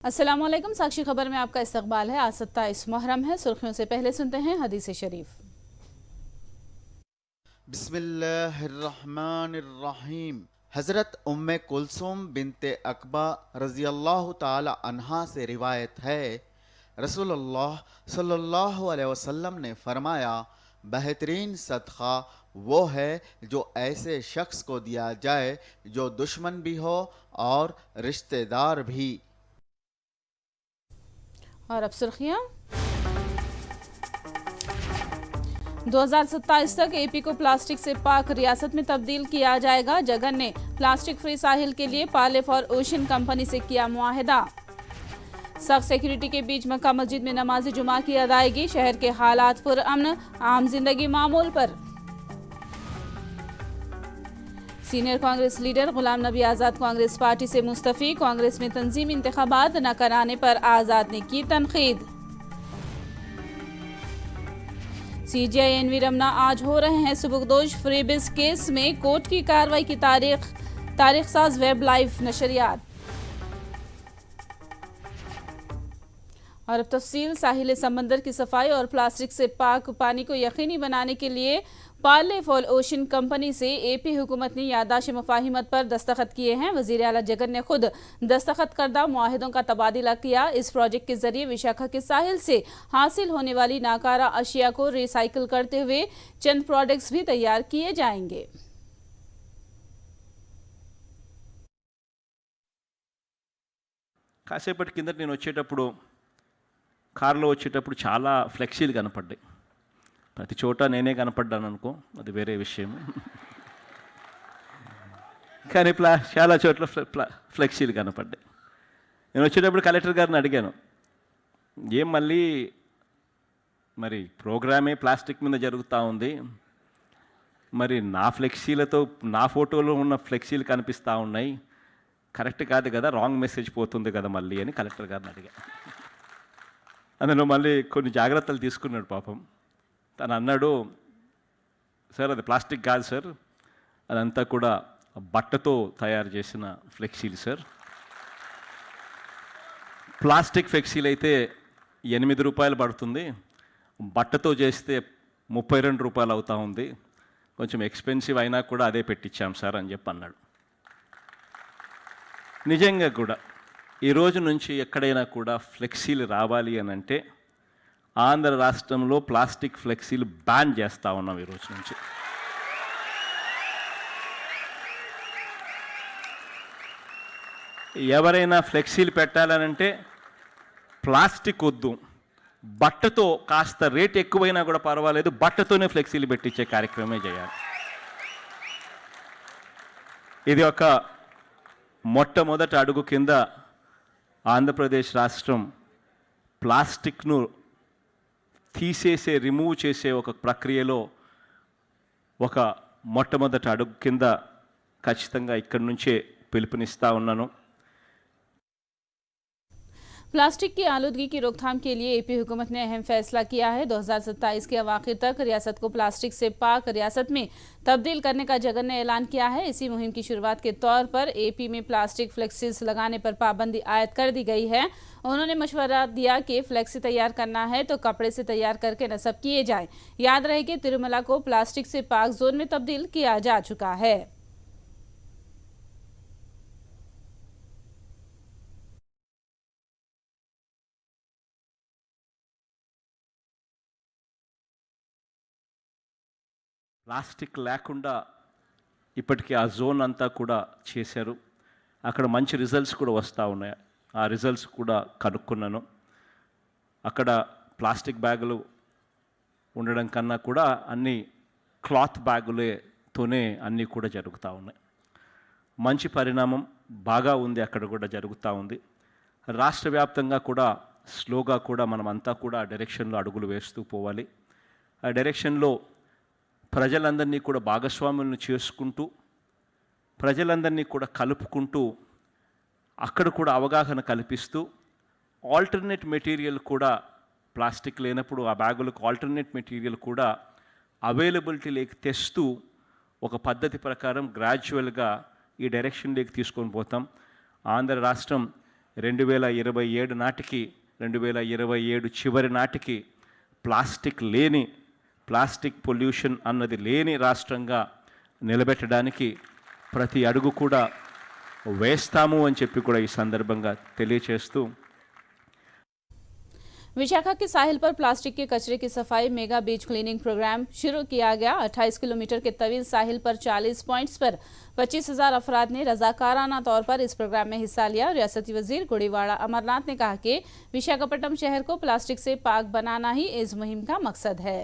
अस्सलाम वालेकुम। साक्षी खबर में आपका इस्तकबाल है। आज 27 मुहर्रम है। सुर्खियों से पहले सुनते हैं हदीस शरीफ। बिस्मिल्लाहिर्रहमानिर्रहीम। हज़रत उम्मे कुलसूम बिनते अकबा रज़ियल्लाहु ताला अन्हा से रिवायत है, रसूलुल्लाह सल्लल्लाहु अलैहि वसल्लम ने फरमाया, बेहतरीन सदका वो है जो ऐसे शख्स को दिया जाए जो दुश्मन भी हो और रिश्तेदार भी। और अब सुर्खियां। 2027 तक एपी को प्लास्टिक से पाक रियासत में तब्दील किया जाएगा। जगन ने प्लास्टिक फ्री साहिल के लिए पाले फॉर ओशन कंपनी से किया मुआहिदा। सख्त सिक्योरिटी के बीच मक्का मस्जिद में नमाज जुमा की अदायगी। शहर के हालात पुरअमन, आम जिंदगी मामूल पर। Senior Congress leader Ghulam Nabi Azad Congress party से मुस्तफ़ी। कांग्रेस में तंजीमी इंतखाबात न कराने पर आज़ाद ने की तनकीद। सीजीआई एनवी रमना आज हो रहे हैं सुबुकदोश। फ्रीबिज केस में कोर्ट की कार्रवाई की तारीख साज वेब लाइव नशरियात। और अब तफसील। साहिल समंदर की सफाई और प्लास्टिक से पाक पानी को यकीनी बनाने के लिए पाले फॉर ओशन कंपनी से एपी हुकूमत ने यादाश्त मुफाहिमत पर दस्तखत किए हैं। वजीर आला जगन ने खुद दस्तखत करदा मुआहिदों का तबादला किया। इस प्रोजेक्ट के जरिए विशाखा के साहिल से हासिल होने वाली नाकारा अशिया को रिसाइकिल करते हुए चंद प्रोडक्ट्स भी तैयार किए जाएंगे। కాసేపటి కిందట నేను వచ్చేటప్పుడు కారులో వచ్చేటప్పుడు చాలా ఫ్లెక్సీలు కనపడ్డాయి. ప్రతి చోట నేనే కనపడ్డాను అనుకో, అది వేరే విషయం. కానీ చాలా చోట్ల ఫ్లెక్సీలు కనపడ్డాయి. నేను వచ్చేటప్పుడు కలెక్టర్ గారిని అడిగాను, ఏం మళ్ళీ మరి ప్రోగ్రామే ప్లాస్టిక్ మీద జరుగుతూ ఉంది, మరి నా ఫ్లెక్సీలతో నా ఫోటోలో ఉన్న ఫ్లెక్సీలు కనిపిస్తూ ఉన్నాయి, కరెక్ట్ కాదు కదా, రాంగ్ మెసేజ్ పోతుంది కదా మళ్ళీ అని కలెక్టర్ గారిని అడిగాను. అందులో మళ్ళీ కొన్ని జాగ్రత్తలు తీసుకున్నాడు పాపం. తను అన్నాడు, సార్ అది ప్లాస్టిక్ కాదు సార్, అదంతా కూడా బట్టతో తయారు చేసిన ఫ్లెక్సీలు సార్. ప్లాస్టిక్ ఫ్లెక్సీలు అయితే 8 రూపాయలు పడుతుంది, బట్టతో చేస్తే 32 రూపాయలు అవుతూ ఉంది, కొంచెం ఎక్స్పెన్సివ్ అయినా కూడా అదే పెట్టించాం సార్ అని చెప్పి అన్నాడు. నిజంగా కూడా ఈ రోజు నుంచి ఎక్కడైనా కూడా ఫ్లెక్సీలు రావాలి అని అంటే ఆంధ్ర రాష్ట్రంలో ప్లాస్టిక్ ఫ్లెక్సీలు బ్యాన్ చేస్తూ ఉన్నాం ఈ రోజు నుంచి. ఎవరైనా ఫ్లెక్సీలు పెట్టాలనంటే ప్లాస్టిక్ వద్దు, బట్టతో కాస్త రేట్ ఎక్కువైనా కూడా పర్వాలేదు, బట్టతోనే ఫ్లెక్సీలు పెట్టించే కార్యక్రమమే చేయాలి. ఇది ఒక మొట్టమొదటి అడుగు కింద ఆంధ్రప్రదేశ్ రాష్ట్రం ప్లాస్టిక్ను రిమూవ్ చేసే ఒక ప్రక్రియలో ఒక మొట్టమొదటి అడుగు కింద ఖచ్చితంగా ఇక్కడి నుంచే పిలుపునిస్తూ ఉన్నాను. प्लास्टिक की आलूदगी की रोकथाम के लिए एपी हुकूमत ने अहम फैसला किया है। 2027 के अवाखिर तक रियासत को प्लास्टिक से पाक रियासत में तब्दील करने का जगन ने ऐलान किया है। इसी मुहिम की शुरुआत के तौर पर एपी में प्लास्टिक फ्लेक्सीज लगाने पर पाबंदी आयद कर दी गई है। उन्होंने मशवरा दिया कि फ्लेक्सी तैयार करना है तो कपड़े से तैयार करके नस्ब किए जाए। याद रहे कि तिरुमला को प्लास्टिक से पाक जोन में तब्दील किया जा चुका है। ప్లాస్టిక్ లేకుండా ఇప్పటికీ ఆ జోన్ అంతా కూడా చేశారు. అక్కడ మంచి రిజల్ట్స్ కూడా వస్తూ ఉన్నాయి. ఆ రిజల్ట్స్ కూడా కనుక్కున్నాను. అక్కడ ప్లాస్టిక్ బ్యాగులు ఉండడం కన్నా కూడా అన్ని క్లాత్ బ్యాగులతోనే అన్నీ కూడా జరుగుతూ ఉన్నాయి. మంచి పరిణామం బాగా ఉంది, అక్కడ కూడా జరుగుతూ ఉంది. రాష్ట్ర వ్యాప్తంగా కూడా స్లోగా కూడా మనం అంతా కూడా ఆ డైరెక్షన్లో అడుగులు వేస్తూ పోవాలి. ఆ డైరెక్షన్లో ప్రజలందరినీ కూడా భాగస్వాములను చేసుకుంటూ, ప్రజలందరినీ కూడా కలుపుకుంటూ, అక్కడ కూడా అవగాహన కల్పిస్తూ, ఆల్టర్నేట్ మెటీరియల్ కూడా ప్లాస్టిక్ లేనప్పుడు ఆ బ్యాగులకు ఆల్టర్నేట్ మెటీరియల్ కూడా అవైలబిలిటీలోకి తెస్తూ ఒక పద్ధతి ప్రకారం గ్రాడ్యువల్గా ఈ డైరెక్షన్లోకి తీసుకొని పోతాం. ఆంధ్ర రాష్ట్రం 2027 నాటికి 2027 చివరి నాటికి ప్లాస్టిక్ పొల్యూషన్ అన్నది లేని రాష్ట్రంగా నిలబెట్టడానికి ప్రతి అడుగు కూడా వేస్తాము అని చెప్పి కూడా ఈ సందర్భంగా తెలియచేస్తూ विशाखा के साहिल पर प्लास्टिक के कचरे की सफाई मेगा बीच क्लीनिंग प्रोग्राम शुरू किया गया। 28 किलोमीटर के तवील साहिल पर 40 पॉइंट्स पर 25,000 अफराद ने रजाकाराना तौर पर इस प्रोग्राम में हिस्सा लिया। रियासती वजीर गुड़ीवाड़ा अमरनाथ ने कहा कि विशाखापट्टनम शहर को प्लास्टिक से पाक बनाना ही इस मुहिम का मकसद है।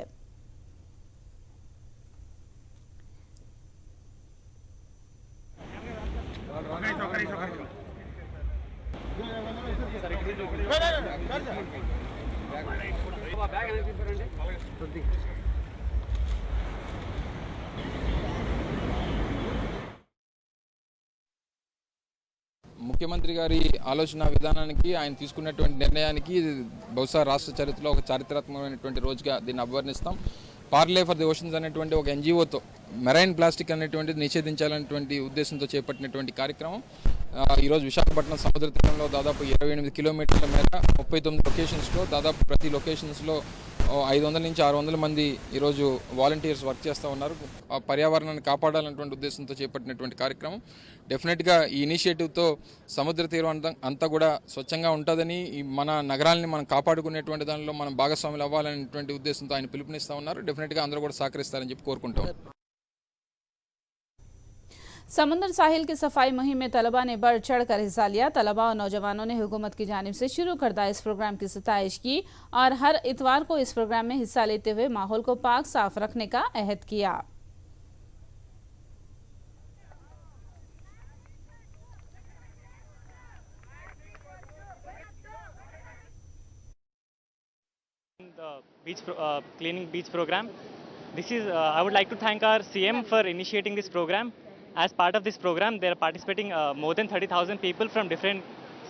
ముఖ్యమంత్రి గారి ఆలోచన విధానానికి ఆయన తీసుకున్నటువంటి నిర్ణయానికి బహుశా రాష్ట్ర చరిత్రలో ఒక చారిత్రాత్మకమైనటువంటి రోజుగా దీన్ని అభివర్ణిస్తాం. పార్లే ఫర్ ది ఓషన్స్ అనేటువంటి ఒక ఎన్జిఓతో మెరైన్ ప్లాస్టిక్ అనేటువంటిది నిషేధించాలనేటువంటి ఉద్దేశంతో చేపట్టినటువంటి కార్యక్రమం ఈరోజు విశాఖపట్నం సముద్ర తీరంలో దాదాపు 28 కిలోమీటర్ల మేర 39 లొకేషన్స్లో దాదాపు ప్రతి లొకేషన్స్లో 500 నుంచి 600 మంది ఈరోజు వాలంటీర్స్ వర్క్ చేస్తూ ఉన్నారు. పర్యావరణాన్ని కాపాడాలనేటువంటి ఉద్దేశంతో చేపట్టినటువంటి కార్యక్రమం. డెఫినెట్గా ఈ ఇనిషియేటివ్తో సముద్ర తీరం అంతా కూడా స్వచ్ఛంగా ఉంటుందని, మన నగరాలని మనం కాపాడుకునేటువంటి దానిలో మనం భాగస్వాములు అవ్వాలనేటువంటి ఉద్దేశంతో ఆయన పిలుపునిస్తూ ఉన్నారు. డెఫినెట్గా అందరూ కూడా సహకరిస్తారని చెప్పి కోరుకుంటాం. समुद्र साहिल की सफाई मुहिम में तलबा ने बढ़ चढ़ कर हिस्सा लिया। तलबा और नौजवानों ने हुकूमत की जानिब से शुरू करदा इस प्रोग्राम की सताइश की और हर इतवार को इस प्रोग्राम में हिस्सा लेते हुए माहौल को पाक साफ रखने का अहद किया। Cleaning beach program. This is I would like to thank our CM for initiating this program. As part of this program, they are participating more than 30,000 people from different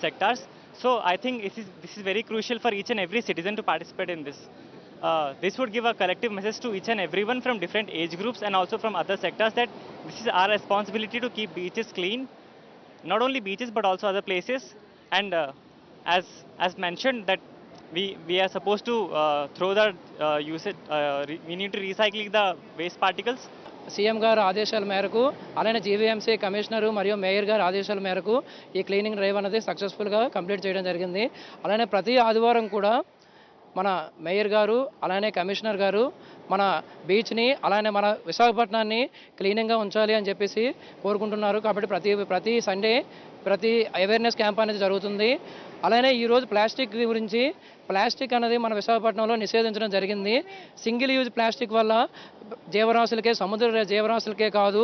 sectors. So I think this is very crucial for each and every citizen to participate in this. This would give a collective message to each and everyone from different age groups and also from other sectors that this is our responsibility to keep beaches clean. Not only beaches but also other places. And as mentioned that we are supposed to throw the usage. We need to recycle the waste particles. CM గారు ఆదేశాల మేరకు అలానే GVMC commissioner మరియు mayor గారు ఆదేశాల మేరకు ఈ cleaning drive అనేది సక్సెస్ఫుల్గా కంప్లీట్ చేయడం జరిగింది. అలానే ప్రతి ఆదివారం కూడా మన మేయర్ గారు అలానే కమిషనర్ గారు మన బీచ్ని అలానే మన విశాఖపట్నాన్ని క్లీనింగ్గా ఉంచాలి అని చెప్పేసి కోరుకుంటున్నారు. కాబట్టి ప్రతి సండే ప్రతి అవేర్నెస్ క్యాంప్ అనేది జరుగుతుంది. అలానే ఈరోజు ప్లాస్టిక్ అనేది మన విశాఖపట్నంలో నిషేధించడం జరిగింది. సింగిల్ యూజ్ ప్లాస్టిక్ వల్ల జీవరాశులకే సముద్ర జీవరాశులకే కాదు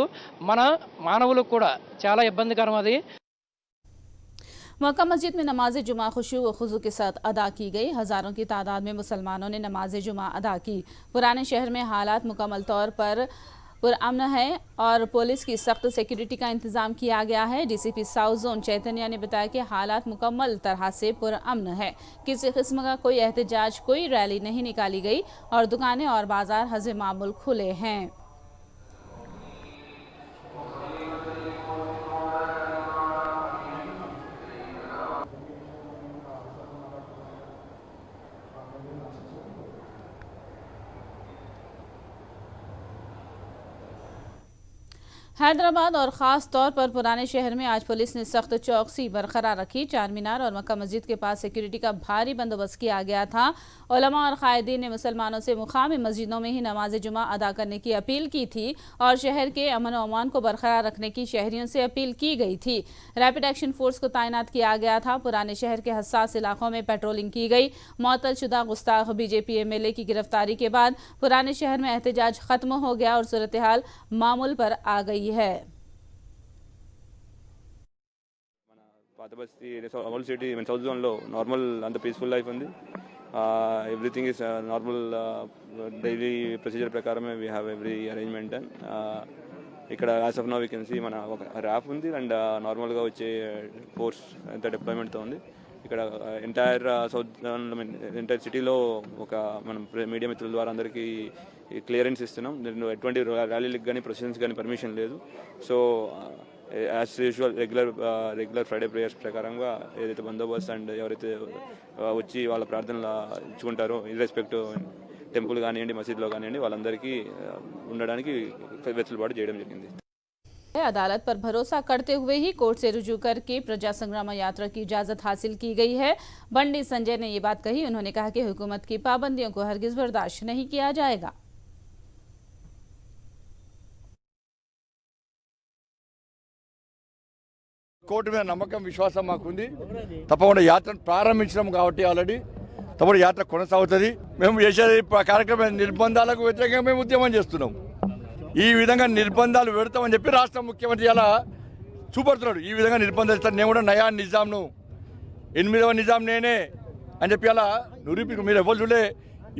మన మానవులకు కూడా చాలా ఇబ్బందికరం అది. मक्का मस्जिद में नमाज जुमा खुशू व खुजू के साथ अदा की गई। हज़ारों की तादाद में मुसलमानों ने नमाज जुमा अदा की। पुराने शहर में हालात मुकम्मल तौर पर पुरअमन है और पुलिस की सख्त सिक्योरिटी का इंतजाम किया गया है। डीसीपी साउथ जोन चैतन्य ने बताया कि हालात मुकम्मल तरह से पुरअमन है। किसी किस्म का कोई एहतजाज, कोई रैली नहीं निकाली गई और दुकानें और बाजार हज़े मामूल खुले हैं। हैदराबाद और ख़ास तौर पर पुराने शहर में आज पुलिस ने सख्त चौकसी बरकरार रखी। चार मीनार और मक्का मस्जिद के पास सिक्योरिटी का भारी बंदोबस्त किया गया था। उलमा और कायदीन ने मुसलमानों से मुकामी मस्जिदों में ही नमाज जुमा अदा करने की अपील की थी और शहर के अमन और अमान को बरकरार रखने की शहरियों से अपील की गई थी। रैपिड एक्शन फोर्स को तैनात किया गया था। पुराने शहर के हसास इलाकों में पेट्रोलिंग की गई। मुअत्तलशुदा गुस्ताख बीजेपी एमएलए की गिरफ्तारी के बाद पुराने शहर में एहतजाज खत्म हो गया और सूरत हाल मामूल पर आ गई है। పాత బస్తీ ఓల్డ్ సిటీ సౌత్ జోన్లో నార్మల్ అంత పీస్ఫుల్ లైఫ్ ఉంది. Everything is normal daily procedure ప్రకారమే we have every arrangement. And ఇక్కడ as of now we can see మన ఒక ర్యాప్ ఉంది అండ్ నార్మల్గా వచ్చే ఫోర్స్ ఎంత డిప్లాయ్మెంట్తో ఉంది. ఇక్కడ ఎంటైర్ సౌత్ ఎంటైర్ సిటీలో ఒక మనం మీడియా మిత్రుల ద్వారా అందరికీ క్లియరెన్స్ ఇస్తున్నాం. దీనిలో ఎటువంటి ర్యాలీలకు కానీ ప్రొసెషన్స్ కానీ పర్మిషన్ లేదు. So as usual regular Friday prayers ప్రకారంగా ఏదైతే బందోబస్తు అండ్ ఎవరైతే వచ్చి వాళ్ళ ప్రార్థనలు ఇచ్చుకుంటారో ఇర్రెస్పెక్ట్ టెంపుల్ కానివ్వండి మసీదులో కానివ్వండి వాళ్ళందరికీ ఉండడానికి వెసులుబాటు చేయడం జరిగింది. अदालत पर भरोसा करते हुए ही कोर्ट से रुजू करके प्रजा संग्राम यात्रा की इजाजत हासिल की गई है। बंडी संजय ने ये बात कही। उन्होंने कहा कि हुकूमत की पाबंदियों को हरगिज बर्दाश्त नहीं किया जाएगा। కోర్టు మీద నమ్మకం విశ్వాసం మాకుంది. తప్పకుండా యాత్రను ప్రారంభించడం కాబట్టి ఆల్రెడీ తప్పకుండా యాత్ర కొనసాగుతుంది. మేము చేసే కార్యక్రమ నిర్బంధాలకు వ్యతిరేకంగా మేము ఉద్యమం చేస్తున్నాం. ఈ విధంగా నిర్బంధాలు పెడతామని చెప్పి రాష్ట్ర ముఖ్యమంత్రి అలా చూపడుతున్నాడు. ఈ విధంగా నిర్బంధాలు ఇస్తాను, నేను కూడా నయా నిజాంను 8వ నిజాం నేనే అని చెప్పి అలా నిరూపి మీరు ఎవరు చూడలే.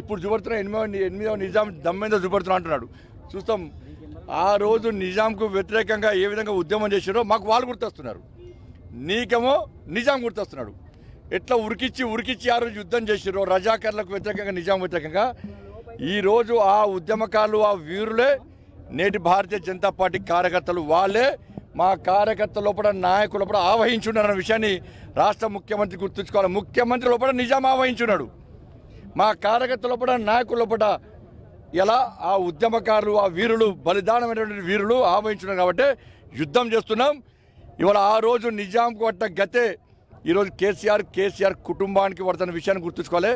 ఇప్పుడు చూపడుతున్నా 8వ నిజాం దమ్మెందో చూపడుతున్నా అంటున్నాడు. చూస్తాం ఆ రోజు నిజాంకు వ్యతిరేకంగా ఏ విధంగా ఉద్యమం చేశారో మాకు వాళ్ళు గుర్తొస్తున్నారు. నీకేమో నిజాం గుర్తొస్తున్నాడు. ఎట్లా ఉరికిచ్చి ఆ రోజు యుద్ధం చేశారో రజాకర్లకు వ్యతిరేకంగా నిజాం వ్యతిరేకంగా ఈరోజు ఆ ఉద్యమకారులు ఆ వీరులే నేటి భారతీయ జనతా పార్టీ కార్యకర్తలు. వాళ్ళే మా కార్యకర్తల లోపల నాయకుల లోపల ఆవహించున్నారన్న విషయాన్ని రాష్ట్ర ముఖ్యమంత్రి గుర్తుంచుకోవాలి. ముఖ్యమంత్రి లోపల నిజాం ఆవహించున్నాడు. మా కార్యకర్తల లోపల నాయకుల లోపల ఎలా ఆ ఉద్యమకారులు ఆ వీరులు బలిదానమైనటువంటి వీరులు ఆవహించున్నారు కాబట్టి యుద్ధం చేస్తున్నాం. ఇవాళ ఆ రోజు నిజాంకు పట్టిన గతే ఈరోజు కేసీఆర్ కుటుంబానికి పడుతున్న విషయాన్ని గుర్తుంచుకోవాలి.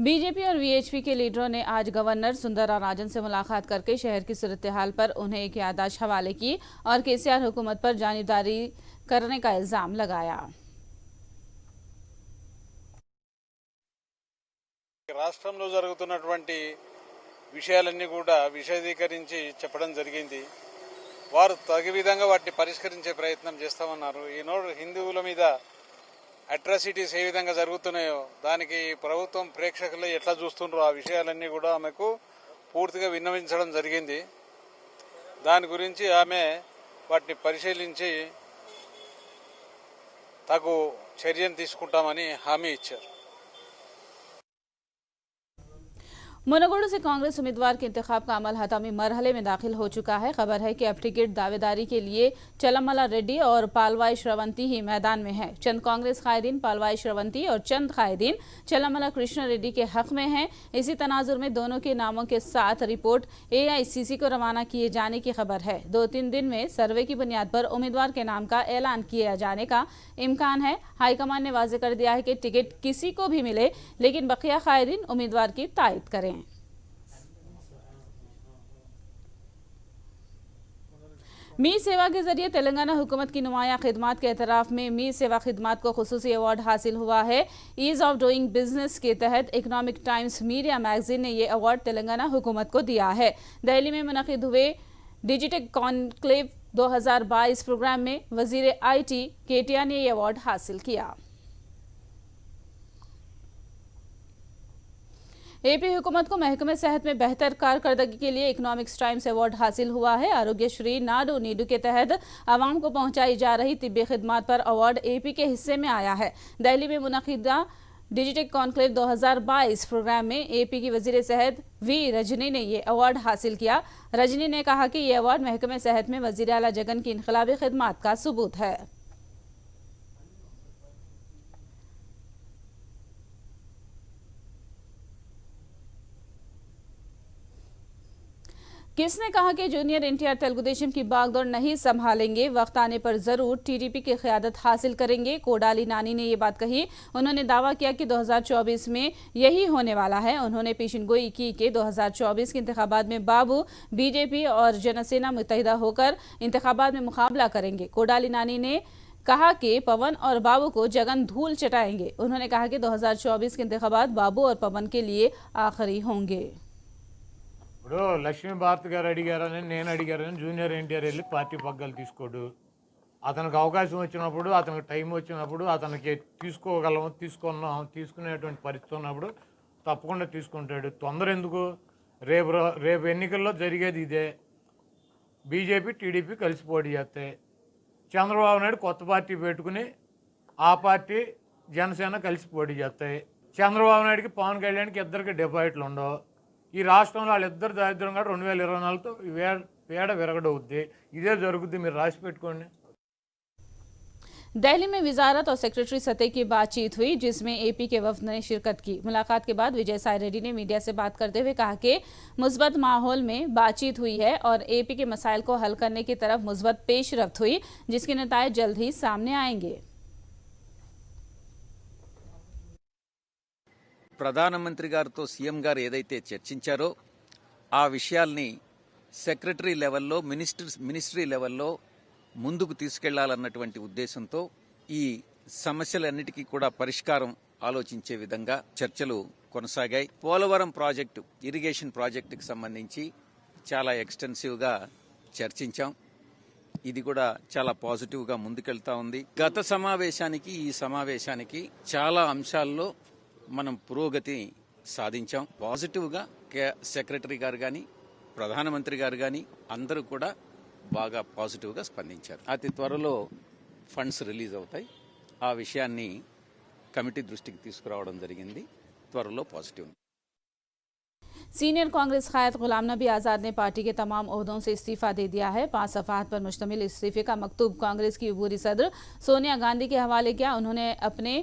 बीजेपी और वीएचपी के लीडरों ने आज गवर्नर सुंदरा राजन से मुलाकात करके शहर की सूरत हाल पर उन्हें एक याददाश्त हवाले की और केसीआर हुकूमत पर जानिबदारी करने का इल्जाम लगाया। రాష్ట్రంలో జరుగుతున్నటువంటి విషయాలన్నీ కూడా విశదీకరించి చెప్పడం జరిగింది. వారు తగు విధంగా వాటిని పరిష్కరించే ప్రయత్నం చేస్తామన్నారు. ఈనాడు హిందువుల మీద అట్రాసిటీస్ ఏ విధంగా జరుగుతున్నాయో దానికి ప్రభుత్వం ప్రేక్షకులు ఎట్లా చూస్తుండ్రో ఆ విషయాలన్నీ కూడా ఆమెకు పూర్తిగా విన్నవించడం జరిగింది. దాని గురించి ఆమె వాటిని పరిశీలించి తగు చర్యను తీసుకుంటామని హామీ ఇచ్చారు. मुनगोड़ से कांग्रेस उम्मीदवार के इंतखाब का अमल हतामी मरहले में दाखिल हो चुका है। खबर है कि अब टिकट दावेदारी के लिए चलमला रेड्डी और पालवाई श्रवंती ही मैदान में है। चंद कांग्रेस कायदीन पालवाई श्रवंती और चंद कायदीन चलमला कृष्ण रेड्डी के हक में हैं। इसी तनाजुर में दोनों के नामों के साथ रिपोर्ट AICC को रवाना किए जाने की खबर है। 2-3 दिन में सर्वे की बुनियाद पर उम्मीदवार के नाम का ऐलान किया जाने का इम्कान है। हाईकमान ने वाजे कर दिया है कि टिकट किसी को भी मिले, लेकिन बकिया कायदीन उम्मीदवार की तायद करें। मी सेवा के जरिए तेलंगाना हुकूमत की नुमाया खिदमात के एतराफ़ में मी सेवा खिदमात को खुसूसी अवार्ड हासिल हुआ है। ईज़ ऑफ डूइंग बिजनेस के तहत इकनॉमिक टाइम्स मीडिया मैगजीन ने यह अवार्ड तेलंगाना हुकूमत को दिया है। दिल्ली में मुनक़िद हुए डिजिटल कॉन्क्लेव 2022 प्रोग्राम में वज़ीर IT केटिया ने यह अवार्ड हासिल किया। AP हुकूमत को महकमे सेहत में बेहतर कारकर्दगी के लिए इकोनॉमिक्स टाइम्स अवार्ड हासिल हुआ है। आरोग्यश्री नाडू नीडू के तहत आवाम को पहुंचाई जा रही तिब्बी खिदमात पर अवार्ड AP के हिस्से में आया है। दिल्ली में मुनक़िदा डिजिटल कॉन्क्लेव 2022 प्रोग्राम में AP की वज़ीर सेहत V रजनी ने ये अवार्ड हासिल किया। रजनी ने कहा कि ये अवार्ड महकमे सेहत में वज़ीर आला जगन की इनक़लाबी खिदमात का सबूत है। किसने कहा कि जूनियर NTR तेलुगुदेशम की बागडोर नहीं संभालेंगे, वक्त आने पर जरूर TDP की क़यादत हासिल करेंगे। कोडाली नानी ने ये बात कही। उन्होंने दावा किया कि 2024 में यही होने वाला है। उन्होंने पेशिनगोई की कि 2024 के इंतखाबात में बाबू BJP और जनसेना मुत्तहिदा होकर इंतखाबात में मुकाबला करेंगे। कोडाली नानी ने कहा कि पवन और बाबू को जगन धूल चटाएंगे। उन्होंने कहा कि 2024 के इंतखाबात बाबू और पवन के लिए आखिरी होंगे। ఇప్పుడు లక్ష్మీ భారత్ గారు అడిగారని నేను అడిగారని జూనియర్ ఎన్టీఆర్ వెళ్ళి పార్టీ పగ్గాలు తీసుకోడు. అతనికి అవకాశం వచ్చినప్పుడు అతనికి టైం వచ్చినప్పుడు అతనికి తీసుకునేటువంటి పరిస్థితి ఉన్నప్పుడు తప్పకుండా తీసుకుంటాడు. తొందర ఎందుకు? రేపు ఎన్నికల్లో జరిగేది ఇదే. బీజేపీ టీడీపీ కలిసి పోటీ చేస్తాయి. చంద్రబాబు నాయుడు కొత్త పార్టీ పెట్టుకుని ఆ పార్టీ జనసేన కలిసి పోటీ చేస్తాయి. చంద్రబాబు నాయుడికి పవన్ కళ్యాణ్కి ఇద్దరికి డిపాజిట్లు ఉండవు. ఈ రాష్ట్రంలో వాళ్ళిద్దరు దారిద్ర్యం కూడా 2024తో పేడ విరగడవుద్ది. ఇదే జరుగుద్ది, మీరు రాసి పెట్టుకోండి. दिल्ली में वजारत और सेक्रेटरी सतह की बातचीत हुई जिसमें एपी के वफ्द ने शिरकत की। मुलाकात के बाद विजय साई रेड्डी ने मीडिया से बात करते हुए कहा कि मुस्बत माहौल में बातचीत हुई है और एपी के मसाइल को हल करने की तरफ मुस्बत पेशरफ्त हुई जिसके नतीजे जल्द ही सामने आएंगे। ప్రధానమంత్రి గారితో సీఎం గారు ఏదైతే చర్చించారో ఆ విషయాల్ని సెక్రటరీ లెవెల్లో మినిస్ట్రీ లెవెల్లో ముందుకు తీసుకెళ్లాలన్నటువంటి ఉద్దేశంతో ఈ సమస్యలన్నిటికీ కూడా పరిష్కారం ఆలోచించే విధంగా చర్చలు కొనసాగాయి. పోలవరం ప్రాజెక్టు, ఇరిగేషన్ ప్రాజెక్టుకి సంబంధించి చాలా ఎక్స్టెన్సివ్గా చర్చించాం. ఇది కూడా చాలా పాజిటివ్గా ముందుకెళ్తా ఉంది. గత సమావేశానికి ఈ సమావేశానికి చాలా అంశాల్లో మనం పురోగతి సాధించాం. పాజిటివ్గా సెక్రటరీ గారు కానీ ప్రధానమంత్రి గారు కానీ అందరూ కూడా బాగా పాజిటివ్గా స్పందించారు. అతి త్వరలో ఫండ్స్ రిలీజ్ అవుతాయి. ఆ విషయాన్ని కమిటీ దృష్టికి తీసుకురావడం జరిగింది. త్వరలో పాజిటివ్. सीनियर कांग्रेस कायद गुलाम नबी आज़ाद ने पार्टी के तमाम ओहदों से इस्तीफा दे दिया है। 5 सफ़हात पर मुश्तमिल इस्तीफे का मकतूब कांग्रेस की अबूरी सदर सोनिया गांधी के हवाले किया। उन्होंने अपने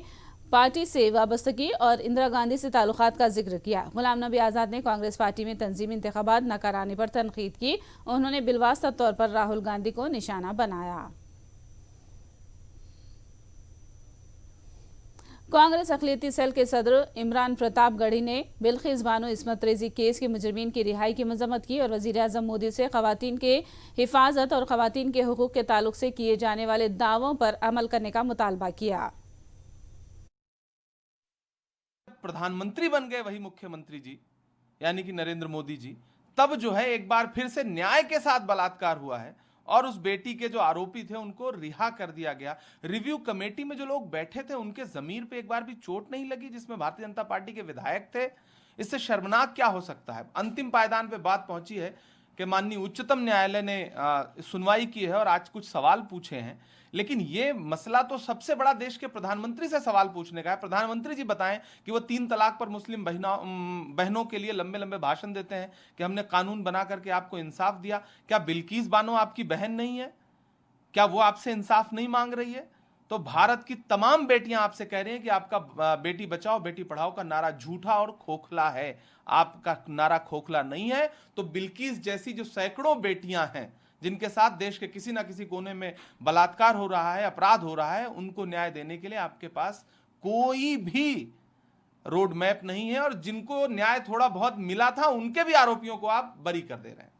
पार्टी से वाबस्तगी और इंदिरा गांधी से ताल्लुकात का जिक्र किया। गुलाम नबी आज़ाद ने कांग्रेस पार्टी में तंजीमी इंतखाबात न कराने पर तनकीद की। उन्होंने बिलवास्ता तौर पर राहुल गांधी को निशाना बनाया। कांग्रेस अखिलेती सेल के सदर इमरान प्रताप गढ़ी ने बिल्किस बानो इस्मत रेजी केस के मुजरिमीन की रिहाई की मजम्मत की और वज़ीर आज़म मोदी से ख़वातीन के हिफाजत और ख़वातीन के हुकूक के ताल्लुक से किए जाने वाले दावों पर अमल करने का मुतालबा किया। प्रधानमंत्री बन गए वही मुख्यमंत्री जी यानी कि नरेंद्र मोदी जी, तब जो है एक बार फिर से न्याय के साथ बलात्कार हुआ है और उस बेटी के जो आरोपी थे उनको रिहा कर दिया गया। रिव्यू कमेटी में जो लोग बैठे थे उनके जमीर पे एक बार भी चोट नहीं लगी, जिसमें भारतीय जनता पार्टी के विधायक थे। इससे शर्मनाक क्या हो सकता है। अंतिम पायदान पे बात पहुंची है कि माननीय उच्चतम न्यायालय ने सुनवाई की है और आज कुछ सवाल पूछे हैं, लेकिन ये मसला तो सबसे बड़ा देश के प्रधानमंत्री से सवाल पूछने का है। प्रधानमंत्री जी बताएं कि वो 3 तलाक पर मुस्लिम बहनों के लिए लंबे लंबे भाषण देते हैं कि हमने कानून बना करके आपको इंसाफ दिया। क्या बिल्किस बानो आपकी बहन नहीं है? क्या वो आपसे इंसाफ नहीं मांग रही है? तो भारत की तमाम बेटियां आपसे कह रही हैं कि आपका बेटी बचाओ बेटी पढ़ाओ का नारा झूठा और खोखला है। आपका नारा खोखला नहीं है तो बिल्किस जैसी जो सैकड़ों बेटियां हैं जिनके साथ देश के किसी ना किसी कोने में बलात्कार हो रहा है, अपराध हो रहा है, उनको न्याय देने के लिए आपके पास कोई भी रोड मैप नहीं है और जिनको न्याय थोड़ा बहुत मिला था उनके भी आरोपियों को आप बरी कर दे रहे हैं।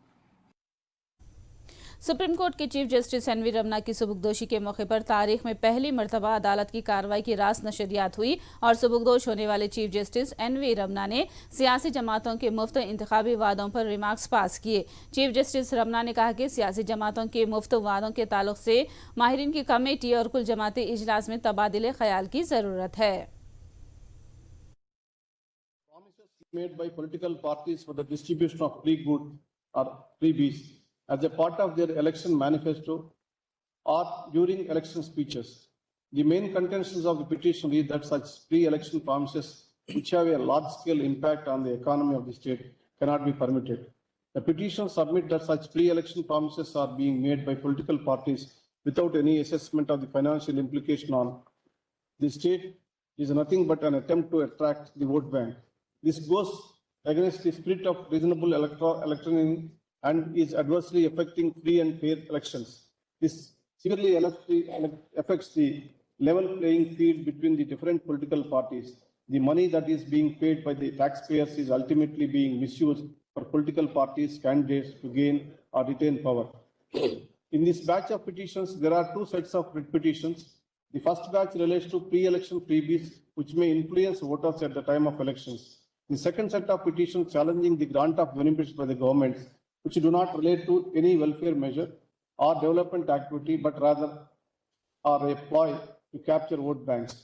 सुप्रीम कोर्ट के चीफ जस्टिस एनवी रमना की सुबुकदोशी के मौके पर तारीख में पहली मरतबा अदालत की कार्रवाई की रास नशरियात हुई और सुबुकदोश होने वाले चीफ जस्टिस एनवी रमना ने सियासी जमातों के मुफ्त इंतखाबी वादों पर रिमार्क्स पास किए। चीफ जस्टिस रमना ने कहा कि सियासी जमातों के मुफ्त वादों के ताल्लुक से माहिरीन की कमेटी और कुल जमाती इजलास में तबादिले ख्याल की जरूरत है। Made by political parties for the distribution of free goods or freebies as a part of their election manifesto or during election speeches. The main contentions of the petition is that such pre-election promises which have a large-scale impact on the economy of the state cannot be permitted. The petition submits that such pre-election promises are being made by political parties without any assessment of the financial implication on the state is nothing but an attempt to attract the vote bank. This goes against the spirit of reasonable electioneering and is adversely affecting free and fair elections. This severely affects the level playing field between the different political parties. The money that is being paid by the taxpayers is ultimately being misused for political parties, candidates to gain or retain power. In this batch of petitions, there are 2 sets of petitions. The first batch relates to pre-election freebies, which may influence voters at the time of elections. The second set of petitions challenging the grant of benefits by the governments, which do not relate to any welfare measure or development activity, but rather are a ploy to capture vote banks.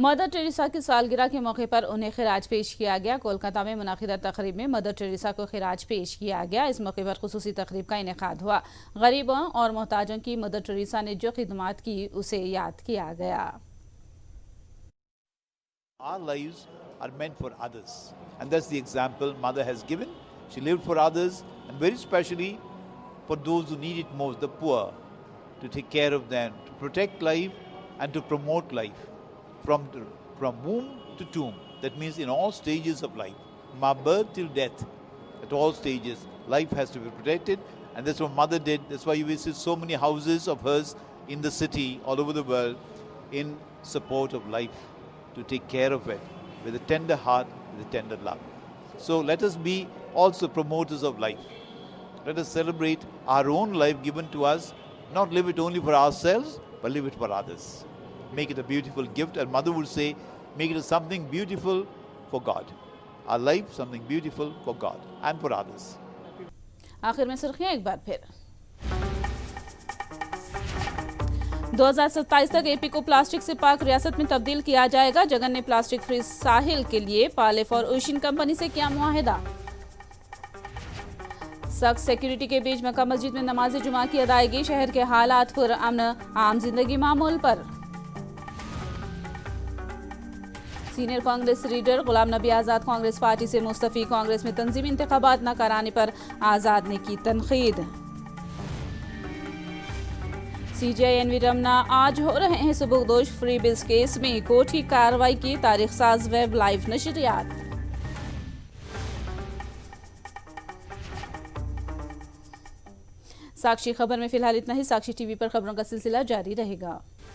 Mother Teresa की सालगिरह के मौके पर उन्हें खिराज पेश किया गया। कोलकाता में मुनाकिदा तकरीब में मदर टेरेसा को खिराज पेश किया गया। इस मौके पर खुसूसी तकरीब का इनेकाद हुआ। गरीबों और मोहताजों की मदर टेरेसा ने जो खिदमात की उसे याद किया गया। Our lives are meant for others, and that's the example Mother has given. She lived for others, and very specially for those who need it most, the poor, to take care of them, to protect life and to promote life from womb to tomb. That means in all stages of life, from birth till death, at all stages, life has to be protected, and that's what Mother did. That's why you visit so many houses of hers in the city, all over the world, in support of life, to take care of it with a tender heart, with a tender love. So let us be also promoters of life. Let us celebrate our own life given to us, not live it only for ourselves, but live it for others. Make it a beautiful gift, and Mother would say, make it something beautiful for God. Our life, something beautiful for God and for others. आखिर में सुर्खियां एक बार फिर। 2027 तक AP को plastic से पाक रियासत में तब्दील किया जाएगा। जगन ने प्लास्टिक फ्री साहिल के लिए पाले फॉर ओशन कंपनी से किया मुआहिदा। सख्त सिक्योरिटी के बीच मक्का मस्जिद में नमाज जुमा की अदायगी। शहर के हालात पुरअमन, आम जिंदगी मामूल पर। Senior Congress leader Ghulam Nabi Azad Congress party से मुस्तफी। कांग्रेस में तंजीमी इंतखाबात न कराने पर आज़ाद ने की तनकीद। सीजीआई एनवी रमना आज हो रहे हैं सुबुकदोश फ्री बिल्स केस में। कोर्ट की कार्रवाई की तारीख साज वेब लाइव नशरियात। साक्षी खबर में फिलहाल इतना ही। साक्षी टीवी पर खबरों का सिलसिला जारी रहेगा।